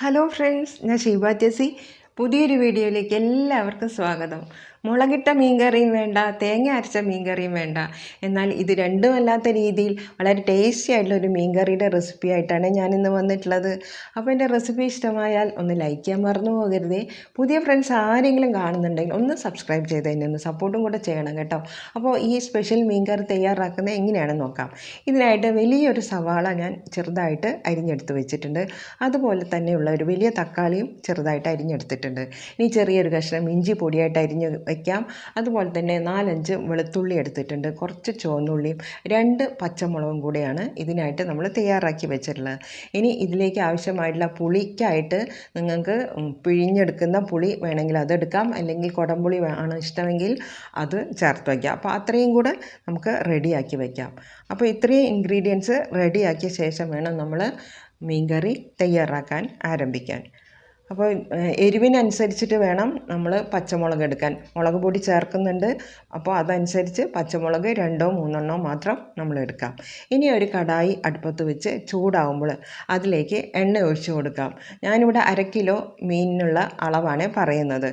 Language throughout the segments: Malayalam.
ഹലോ ഫ്രണ്ട്സ്, ഞാൻ ഷീബ ടെസി. പുതിയൊരു വീഡിയോയിലേക്ക് എല്ലാവർക്കും സ്വാഗതം. മുളകിട്ട മീൻകറിയും വേണ്ട, തേങ്ങ അരച്ച മീൻകറിയും വേണ്ട, എന്നാൽ ഇത് രണ്ടുമല്ലാത്ത രീതിയിൽ വളരെ ടേസ്റ്റി ആയിട്ടുള്ള ഒരു മീൻകറിയുടെ റെസിപ്പി ആയിട്ടാണ് ഞാനിന്ന് വന്നിട്ടുള്ളത്. അപ്പോൾ എൻ്റെ റെസിപ്പി ഇഷ്ടമായാൽ ഒന്ന് ലൈക്ക് ചെയ്യാൻ മറന്നു പോകരുതേ. പുതിയ ഫ്രണ്ട്സ് ആരെങ്കിലും കാണുന്നുണ്ടെങ്കിൽ ഒന്ന് സബ്സ്ക്രൈബ് ചെയ്ത് തന്നെ ഒന്ന് സപ്പോർട്ടും കൂടെ ചെയ്യണം കേട്ടോ. അപ്പോൾ ഈ സ്പെഷ്യൽ മീൻകറി തയ്യാറാക്കുന്നത് എങ്ങനെയാണെന്ന് നോക്കാം. ഇതിനായിട്ട് വലിയൊരു സവാള ഞാൻ ചെറുതായിട്ട് അരിഞ്ഞെടുത്ത് വെച്ചിട്ടുണ്ട്. അതുപോലെ തന്നെയുള്ള ഒരു വലിയ തക്കാളിയും ചെറുതായിട്ട് അരിഞ്ഞെടുത്തിട്ടുണ്ട്. ഇനി ചെറിയൊരു കഷ്ണം ഇഞ്ചി പൊടിയായിട്ട് അരിഞ്ഞ് വയ്ക്കാം. അതുപോലെ തന്നെ 4-5 വെളുത്തുള്ളി എടുത്തിട്ടുണ്ട്. കുറച്ച് ചുവന്നുള്ളിയും 2 പച്ചമുളകും കൂടെയാണ് ഇതിനായിട്ട് നമ്മൾ തയ്യാറാക്കി വെച്ചിട്ടുള്ളത്. ഇനി ഇതിലേക്ക് ആവശ്യമായിട്ടുള്ള പുളിക്കായിട്ട് നിങ്ങൾക്ക് പിഴിഞ്ഞെടുക്കുന്ന പുളി വേണമെങ്കിൽ അതെടുക്കാം, അല്ലെങ്കിൽ കുടംപുളി ആണ് ഇഷ്ടമെങ്കിൽ അത് ചേർത്ത് വയ്ക്കാം. അപ്പോൾ അത്രയും കൂടെ നമുക്ക് റെഡിയാക്കി വയ്ക്കാം. അപ്പോൾ ഇത്രയും ഇൻഗ്രീഡിയൻസ് റെഡിയാക്കിയ ശേഷം വേണം നമ്മൾ മീൻകറി തയ്യാറാക്കാൻ ആരംഭിക്കാൻ. അപ്പോൾ എരിവിനനുസരിച്ചിട്ട് വേണം നമ്മൾ പച്ചമുളക് എടുക്കാൻ. മുളക് പൊടി ചേർക്കുന്നുണ്ട്, അപ്പോൾ അതനുസരിച്ച് പച്ചമുളക് 2-3 മാത്രം നമ്മൾ എടുക്കാം. ഇനി ഒരു കടായി അടുപ്പത്ത് വെച്ച് ചൂടാവുമ്പോൾ അതിലേക്ക് എണ്ണ ഒഴിച്ച് കൊടുക്കാം. ഞാനിവിടെ 1/2 കിലോ മീനിനുള്ള അളവാണ് പറയുന്നത്.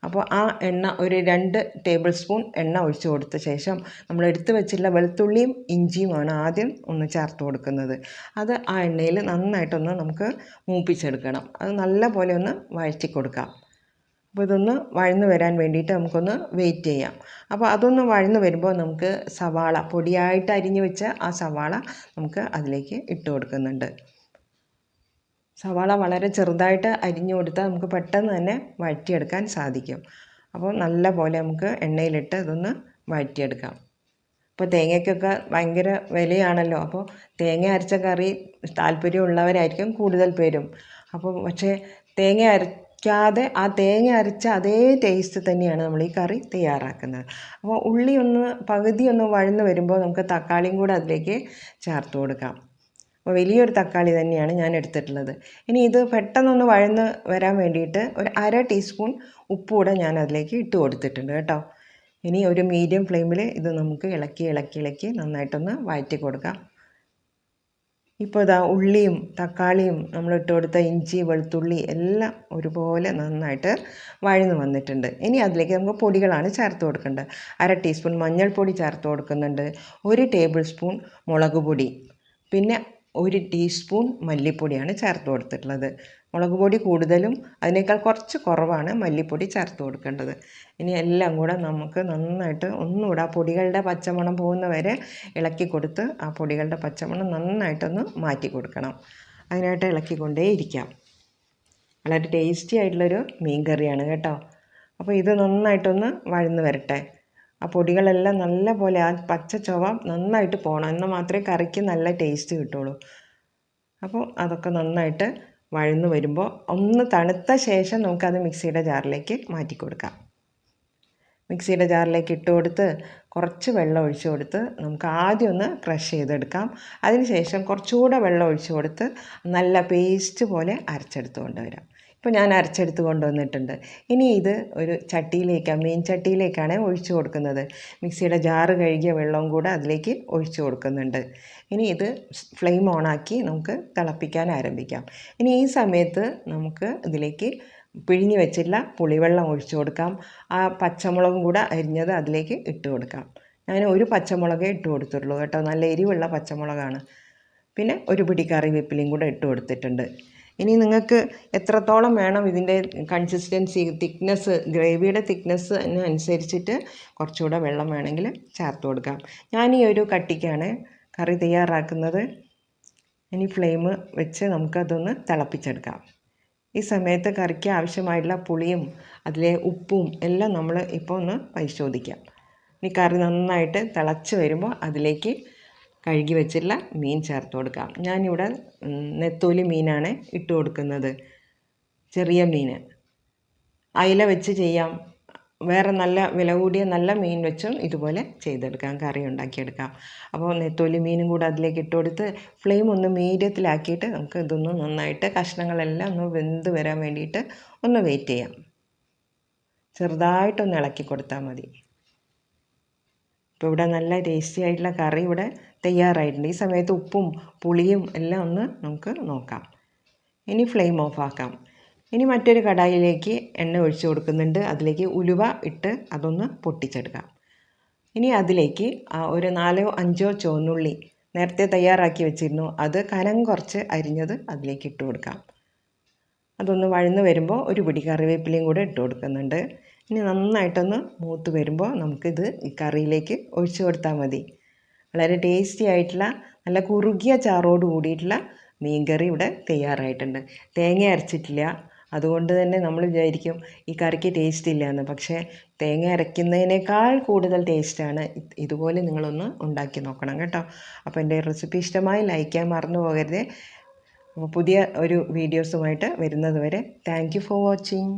അപ്പോൾ ആ എണ്ണ ഒരു 2 ടേബിൾ സ്പൂൺ എണ്ണ ഒഴിച്ച് കൊടുത്ത ശേഷം നമ്മൾ എടുത്ത് വെച്ചിട്ടുള്ള വെളുത്തുള്ളിയും ഇഞ്ചിയുമാണ് ആദ്യം ഒന്ന് ചേർത്ത് കൊടുക്കുന്നത്. അത് ആ എണ്ണയിൽ നന്നായിട്ടൊന്ന് നമുക്ക് മൂപ്പിച്ചെടുക്കണം. അത് നല്ല പോലെ ഒന്ന് വഴറ്റി കൊടുക്കാം. അപ്പോൾ ഇതൊന്ന് വഴന്ന് വരാൻ വേണ്ടിയിട്ട് നമുക്കൊന്ന് വെയിറ്റ് ചെയ്യാം. അപ്പോൾ അതൊന്ന് വഴന്ന് വരുമ്പോൾ നമുക്ക് സവാള പൊടിയായിട്ട് അരിഞ്ഞ് വെച്ച ആ സവാള നമുക്ക് അതിലേക്ക് ഇട്ട് കൊടുക്കുന്നുണ്ട്. സവാള വളരെ ചെറുതായിട്ട് അരിഞ്ഞു കൊടുത്താൽ നമുക്ക് പെട്ടെന്ന് തന്നെ വഴറ്റിയെടുക്കാൻ സാധിക്കും. അപ്പോൾ നല്ല പോലെ നമുക്ക് എണ്ണയിലിട്ട് ഇതൊന്ന് വഴറ്റിയെടുക്കാം. ഇപ്പോൾ തേങ്ങയ്ക്കൊക്കെ ഭയങ്കര വിലയാണല്ലോ. അപ്പോൾ തേങ്ങ അരച്ച കറി താല്പര്യമുള്ളവരായിരിക്കും കൂടുതൽ പേരും. അപ്പോൾ പക്ഷേ തേങ്ങ അരയ്ക്കാതെ ആ തേങ്ങ അരച്ച അതേ ടേസ്റ്റ് തന്നെയാണ് നമ്മൾ ഈ കറി തയ്യാറാക്കുന്നത്. അപ്പോൾ ഉള്ളി പകുതി ഒന്ന് വഴന്ന് വരുമ്പോൾ നമുക്ക് തക്കാളിയും കൂടെ അതിലേക്ക് ചേർത്ത് കൊടുക്കാം. അപ്പോൾ വലിയൊരു തക്കാളി തന്നെയാണ് ഞാൻ എടുത്തിട്ടുള്ളത്. ഇനി ഇത് പെട്ടെന്നൊന്ന് വഴന്ന് വരാൻ വേണ്ടിയിട്ട് ഒരു 1/2 ടീസ്പൂൺ ഉപ്പ് കൂടെ ഞാൻ അതിലേക്ക് ഇട്ട് കൊടുത്തിട്ടുണ്ട് കേട്ടോ. ഇനി ഒരു മീഡിയം ഫ്ലെയിമിൽ ഇത് നമുക്ക് ഇളക്കി നന്നായിട്ടൊന്ന് വഴറ്റി കൊടുക്കാം. ഇപ്പോൾ ഇതാ ഉള്ളിയും തക്കാളിയും നമ്മൾ ഇട്ട് കൊടുത്ത ഇഞ്ചി വെളുത്തുള്ളി എല്ലാം ഒരുപോലെ നന്നായിട്ട് വഴന്ന് വന്നിട്ടുണ്ട്. ഇനി അതിലേക്ക് നമുക്ക് പൊടികളാണ് ചേർത്ത് കൊടുക്കേണ്ടത്. 1/2 ടീസ്പൂൺ മഞ്ഞൾപ്പൊടി ചേർത്ത് കൊടുക്കുന്നുണ്ട്. 1 ടേബിൾ സ്പൂൺ മുളക് പൊടി, പിന്നെ 1 ടീസ്പൂൺ മല്ലിപ്പൊടിയാണ് ചേർത്ത് കൊടുത്തിട്ടുള്ളത്. മുളക് പൊടി കൂടുതലും അതിനേക്കാൾ കുറച്ച് കുറവാണ് മല്ലിപ്പൊടി ചേർത്ത് കൊടുക്കേണ്ടത്. ഇനി എല്ലാം കൂടെ നമുക്ക് നന്നായിട്ട് ഒന്നുകൂടെ ആ പൊടികളുടെ പച്ചമണം പോകുന്ന വരെ ഇളക്കി കൊടുത്ത് ആ പൊടികളുടെ പച്ചമണം നന്നായിട്ടൊന്ന് മാറ്റി കൊടുക്കണം. അതിനായിട്ട് ഇളക്കിക്കൊണ്ടേ ഇരിക്കാം. വളരെ ടേസ്റ്റി ആയിട്ടുള്ളൊരു മീൻ കറിയാണ് കേട്ടോ. അപ്പോൾ ഇത് നന്നായിട്ടൊന്ന് വഴന്ന് വരട്ടെ. ആ പൊടികളെല്ലാം നല്ല പോലെ ആ പച്ച ചുവ നന്നായിട്ട് പോകണം, എന്നാൽ മാത്രമേ കറിക്ക് നല്ല ടേസ്റ്റ് കിട്ടുള്ളൂ. അപ്പോൾ അതൊക്കെ നന്നായിട്ട് വഴന്ന് വരുമ്പോൾ ഒന്ന് തണുത്ത ശേഷം നമുക്കത് മിക്സിയുടെ ജാറിലേക്ക് മാറ്റി കൊടുക്കാം. മിക്സിയുടെ ജാറിലേക്ക് ഇട്ട് കൊടുത്ത് കുറച്ച് വെള്ളം ഒഴിച്ച് കൊടുത്ത് നമുക്ക് ആദ്യം ഒന്ന് ക്രഷ് ചെയ്തെടുക്കാം. അതിനുശേഷം കുറച്ചുകൂടെ വെള്ളം ഒഴിച്ച് കൊടുത്ത് നല്ല പേസ്റ്റ് പോലെ അരച്ചെടുത്ത് കൊണ്ടുവരാം. ഇപ്പോൾ ഞാൻ അരച്ചെടുത്ത് കൊണ്ടുവന്നിട്ടുണ്ട്. ഇനി ഇത് ഒരു മീൻ ചട്ടിയിലേക്കാണ് ഒഴിച്ചു കൊടുക്കുന്നത്. മിക്സിയുടെ ജാറ് കഴുകിയ വെള്ളവും കൂടെ അതിലേക്ക് ഒഴിച്ചു കൊടുക്കുന്നുണ്ട്. ഇനി ഇത് ഫ്ലെയിം ഓണാക്കി നമുക്ക് തിളപ്പിക്കാൻ ആരംഭിക്കാം. ഇനി ഈ സമയത്ത് നമുക്ക് ഇതിലേക്ക് പിഴിഞ്ഞ് വെച്ചിട്ടുള്ള പുളിവെള്ളം ഒഴിച്ചു കൊടുക്കാം. ആ പച്ചമുളകും കൂടെ അരിഞ്ഞത് അതിലേക്ക് ഇട്ട് കൊടുക്കാം. ഞാൻ 1 പച്ചമുളകേ ഇട്ട് കൊടുത്തിട്ടുള്ളൂ കേട്ടോ, നല്ല എരിവുള്ള പച്ചമുളകാണ്. പിന്നെ 1 പിടി കറിവേപ്പിലയും കൂടെ ഇട്ട് കൊടുത്തിട്ടുണ്ട്. ഇനി നിങ്ങൾക്ക് എത്രത്തോളം വേണം ഇതിൻ്റെ കൺസിസ്റ്റൻസി, തിക്നെസ്, ഗ്രേവിയുടെ തിക്നെസ് അനുസരിച്ചിട്ട് കുറച്ചുകൂടെ വെള്ളം വേണമെങ്കിൽ ചേർത്ത് കൊടുക്കാം. ഞാൻ ഈ ഒരു കട്ടിക്കാണ് കറി തയ്യാറാക്കുന്നത്. ഇനി ഫ്ലെയിം വെച്ച് നമുക്കതൊന്ന് തിളപ്പിച്ചെടുക്കാം. ഈ സമയത്ത് കറിക്ക് ആവശ്യമായിട്ടുള്ള പുളിയും അതിലെ ഉപ്പും എല്ലാം നമ്മൾ ഇപ്പോൾ ഒന്ന് പരിശോധിക്കാം. ഇനി കറി നന്നായിട്ട് തിളച്ച് വരുമ്പോൾ അതിലേക്ക് കഴുകി വെച്ചിട്ടുള്ള മീൻ ചേർത്ത് കൊടുക്കാം. ഞാനിവിടെ നെത്തോലി മീനാണ് ഇട്ട് കൊടുക്കുന്നത്, ചെറിയ മീൻ. അയില വെച്ച് ചെയ്യാം, വേറെ നല്ല വില കൂടിയ നല്ല മീൻ വെച്ചും ഇതുപോലെ ചെയ്തെടുക്കാം, കറി ഉണ്ടാക്കിയെടുക്കാം. അപ്പോൾ നെത്തോലി മീനും കൂടെ അതിലേക്ക് ഇട്ട് കൊടുത്ത് ഫ്ലെയിം ഒന്ന് മീഡിയത്തിലാക്കിയിട്ട് നമുക്ക് ഇതൊന്ന് നന്നായിട്ട് കഷ്ണങ്ങളെല്ലാം ഒന്ന് വെന്ത് വരാൻ വേണ്ടിയിട്ട് ഒന്ന് വെയിറ്റ് ചെയ്യാം. ചെറുതായിട്ടൊന്ന് ഇളക്കി കൊടുത്താൽ മതി. ഇപ്പോൾ ഇവിടെ നല്ല ടേസ്റ്റി ആയിട്ടുള്ള കറി ഇവിടെ തയ്യാറായിട്ടുണ്ട്. ഈ സമയത്ത് ഉപ്പും പുളിയും എല്ലാം ഒന്ന് നമുക്ക് നോക്കാം. ഇനി ഫ്ലെയിം ഓഫ് ആക്കാം. ഇനി മറ്റൊരു കടായിലേക്ക് എണ്ണ ഒഴിച്ച് കൊടുക്കുന്നുണ്ട്. അതിലേക്ക് ഉലുവ ഇട്ട് അതൊന്ന് പൊട്ടിച്ചെടുക്കാം. ഇനി അതിലേക്ക് ഒരു 4-5 ചുവന്നുള്ളി നേരത്തെ തയ്യാറാക്കി വെച്ചിരുന്നു, അത് കനം കുറച്ച് അരിഞ്ഞത് അതിലേക്ക് ഇട്ട് കൊടുക്കാം. അതൊന്ന് വഴന്ന് വരുമ്പോൾ ഒരു പിടി കറിവേപ്പിലയും കൂടെ ഇട്ട് കൊടുക്കുന്നുണ്ട്. ഇനി നന്നായിട്ടൊന്ന് മൂത്ത് വരുമ്പോൾ നമുക്കിത് ഈ കറിയിലേക്ക് ഒഴിച്ചു കൊടുത്താൽ മതി. വളരെ ടേസ്റ്റി ആയിട്ടുള്ള നല്ല കുറുകിയ ചാറോട് കൂടിയിട്ടുള്ള മീൻകറി ഇവിടെ തയ്യാറായിട്ടുണ്ട്. തേങ്ങ അരച്ചിട്ടില്ല, അതുകൊണ്ട് തന്നെ നമ്മൾ വിചാരിക്കും ഈ കറിക്ക് ടേസ്റ്റ് ഇല്ല എന്ന്. പക്ഷേ തേങ്ങ അരയ്ക്കുന്നതിനേക്കാൾ കൂടുതൽ ടേസ്റ്റാണ്. ഇതുപോലെ നിങ്ങളൊന്ന് ഉണ്ടാക്കി നോക്കണം കേട്ടോ. അപ്പോൾ എൻ്റെ റെസിപ്പി ഇഷ്ടമായി ലൈക്ക് ചെയ്യാൻ മറന്നു പോകരുത്. പുതിയ ഒരു വീഡിയോസുമായിട്ട് വരുന്നത് വരെ താങ്ക് യു ഫോർ വാച്ചിങ്.